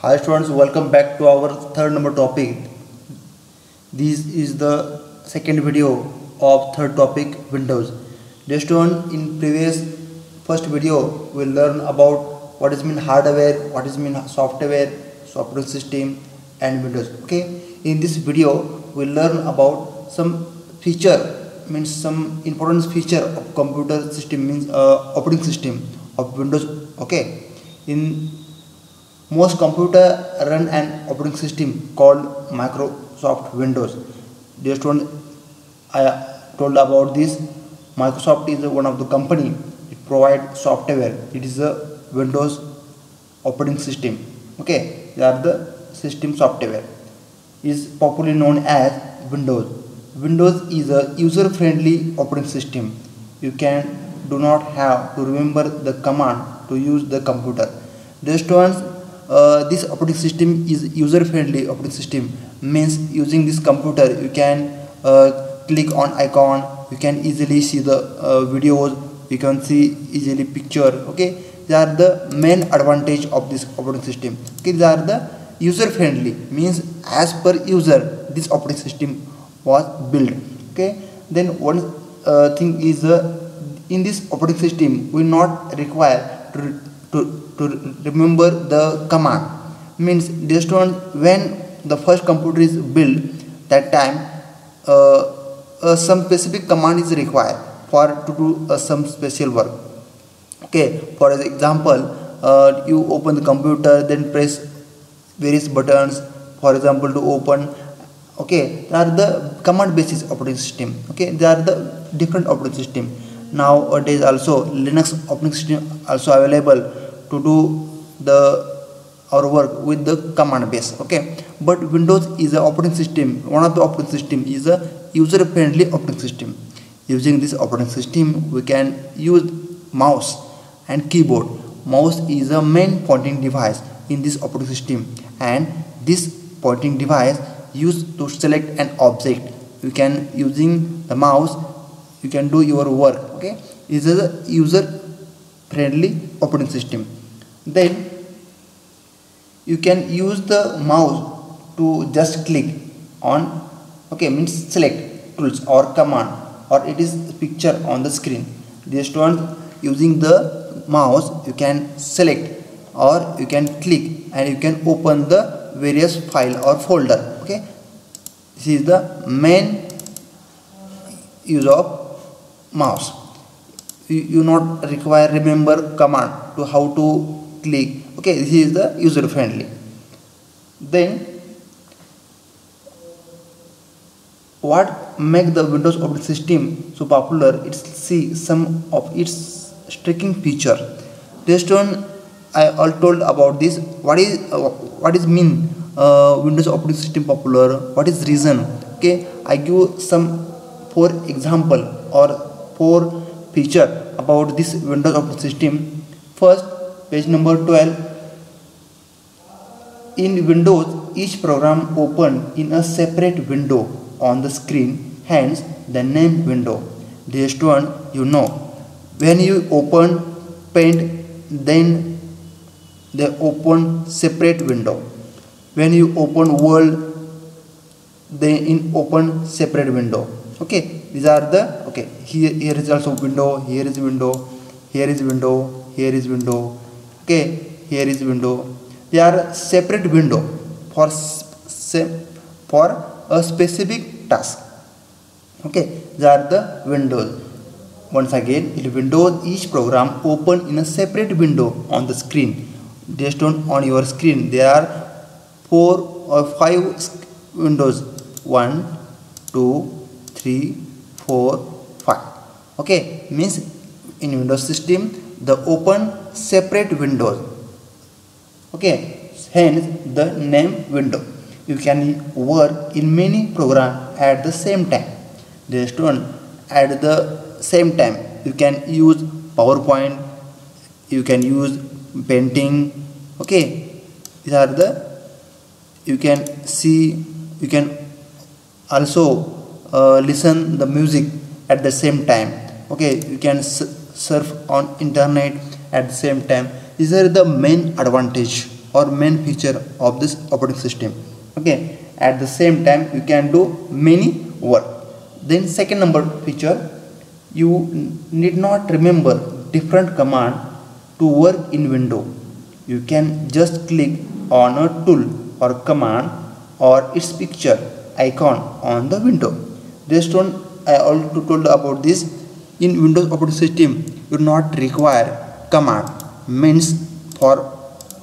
Hi students, welcome back to our third number topic. This is the second video of third topic, Windows. Dear student, in previous first video we learn about what is mean hardware, what is mean software, operating system and Windows. Okay, in this video we learn about some feature, means some important feature of computer system, means operating system of Windows. Okay, in most computer run an operating system called Microsoft Windows. Dear student, I told about this. Microsoft is one of the company. It provides software. It is a Windows operating system. Okay, they are the system software. Is popularly known as Windows. Windows is a user-friendly operating system. You do not have to remember the command to use the computer. Dear students, this operating system is user-friendly operating system, means using this computer you can click on icon, you can easily see the videos, you can see easily picture. Okay, they are the main advantage of this operating system. Okay, they are the user-friendly, means as per user this operating system was built. Okay, then one thing is in this operating system we not require to remember the command. Means dear student, when the first computer is built, that time some specific command is required for to do some special work. Okay, for example, you open the computer, then press various buttons, for example to open. Okay, they are the command basis operating system. Okay, they are the different operating system. Nowadays also Linux operating system also available to do our work with the command base. Okay, but Windows is a operating system. One of the operating system is a user-friendly operating system. Using this operating system, we can use mouse and keyboard. Mouse is a main pointing device in this operating system, and this pointing device used to select an object. You can using the mouse, you can do your work. Okay, it is a user-friendly operating system. Then you can use the mouse to just click on, okay, means select tools or command, or it is picture on the screen. The student, using the mouse you can select or you can click and you can open the various file or folder. Okay, this is the main use of mouse. You not require remember command to how to click. Okay, this is the user friendly. Then what make the Windows operating system so popular? It's see some of its striking feature. This one I all told about this. What is mean Windows operating system popular? What is reason? Okay, I give some 4 example or 4 feature about this Windows operating system. First, page number 12. In Windows, each program open in a separate window on the screen, hence the name window. Dear student, you know, when you open Paint, then they open separate window. When you open Word, they open separate window. Okay, these are the, okay, here is also window, here is window, here is window, here is window. Okay, here is window. They are separate window for a specific task. Okay, they are the windows. Once again, in Windows, each program open in a separate window on the screen. Just on your screen, there are 4 or 5 windows. 1, 2, 3, 4, 5. Okay, means in Windows system, the open separate windows. Okay, hence the name window. You can work in many programs at the same time. The student, at the same time you can use PowerPoint, you can use painting. Okay, these are the, you can see, you can also listen the music at the same time. Okay, you can surf on internet at the same time. These are the main advantage or main feature of this operating system. Okay, at the same time you can do many work. Then second number feature, you need not remember different command to work in window. You can just click on a tool or command or its picture icon on the window. This one I already told about this. In Windows operating system, you do not require command. Means for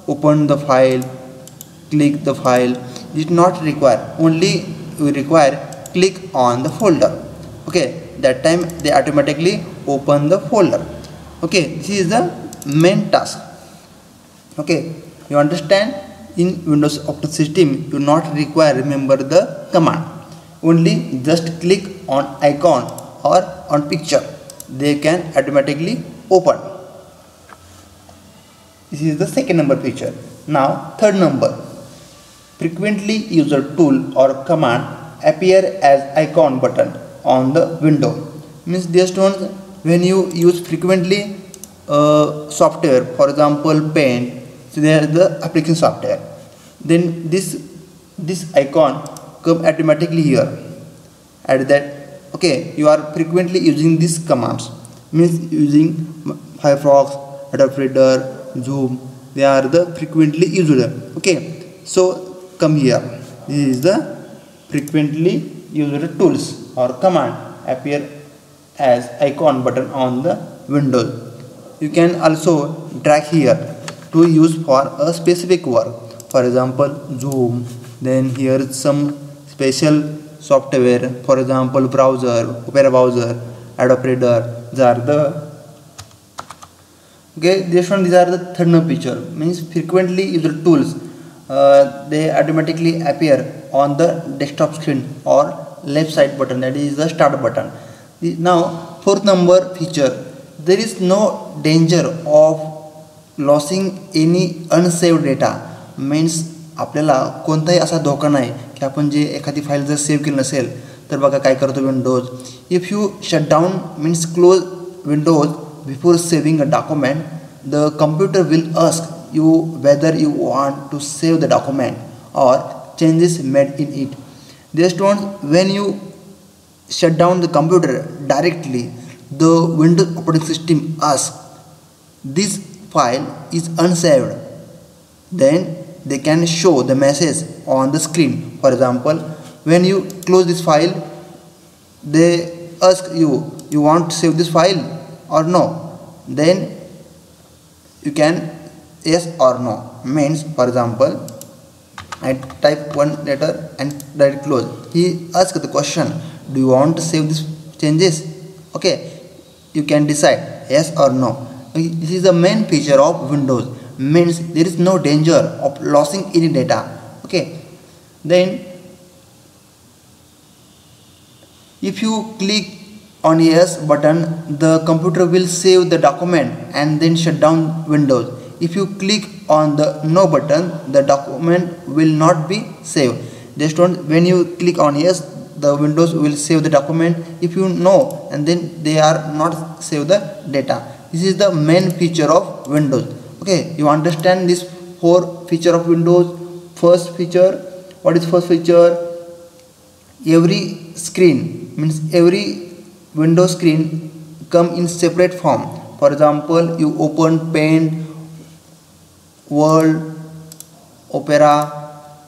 open the file, click the file. It not require. Only you require click on the folder. Okay, that time they automatically open the folder. Okay, this is the main task. Okay, you understand? In Windows operating system, you do not require remember the command. Only just click on icon or on picture. They can automatically open. This is the second number feature. Now third number, frequently used tool or command appear as icon button on the window. Means dear students, when you use frequently software, for example Paint, so there is the application software, then this icon come automatically here at that. Okay, you are frequently using these commands, means using Firefox, Adobe Reader, Zoom, they are the frequently used. Okay, so come here, this is the frequently used tools or command appear as icon button on the Windows. You can also drag here to use for a specific work, for example Zoom. Then here is some special software, for example browser, Opera browser, Adobe Reader. These are the these are the third number feature. Means frequently used tools, they automatically appear on the desktop screen or left side button, that is the start button. Now fourth number feature, there is no danger of losing any unsaved data. Means आपल्याला कोणताही असा धोका नाही की आपण जे एखादी file जर save केली नसेल तर बघा काय करतो Windows. If you shut down means close Windows before saving a document, the computer will ask you whether you want to save the document or changes made in it. Dear students, when you shut down the computer directly, the Windows operating system asks this file is unsaved. Then they can show the message on the screen. For example, when you close this file, they ask you want to save this file or no. Then you can yes or no. Means for example, I type one letter and write close. He asks the question, do you want to save these changes? Okay, you can decide yes or no. This is the main feature of Windows. Means there is no danger of losing any data. Okay, then if you click on yes button, the computer will save the document and then shut down Windows. If you click on the no button, the document will not be saved. Just when you click on yes, the Windows will save the document. If you no, and then they are not save the data. This is the main feature of Windows. Okay, you understand this four feature of Windows. First feature, what is first feature? Every screen, means every Windows screen come in separate form. For example, you open Paint, Word, Opera,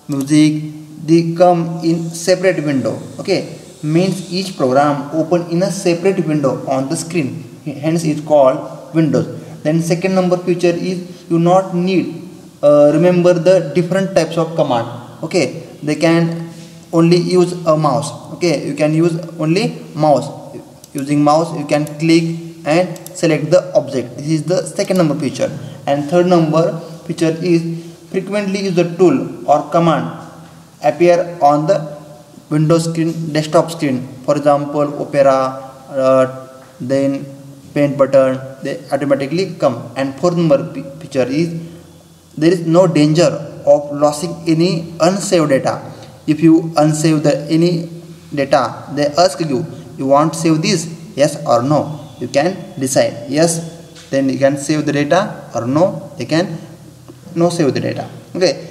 Music, they come in separate window. Okay, means each program open in a separate window on the screen, hence it's called Windows. Then second number feature is you not need remember the different types of command. Okay, they can only use a mouse. Okay, you can use only mouse. Using mouse you can click and select the object. This is the second number feature. And third number feature is frequently used tool or command appear on the Windows screen, desktop screen. For example, Opera, then Paint button, they automatically come. And fourth number feature is there is no danger of losing any unsaved data. If you unsave any data, they ask you want to save this, yes or no. You can decide yes, then you can save the data, or no, you can no save the data. Okay.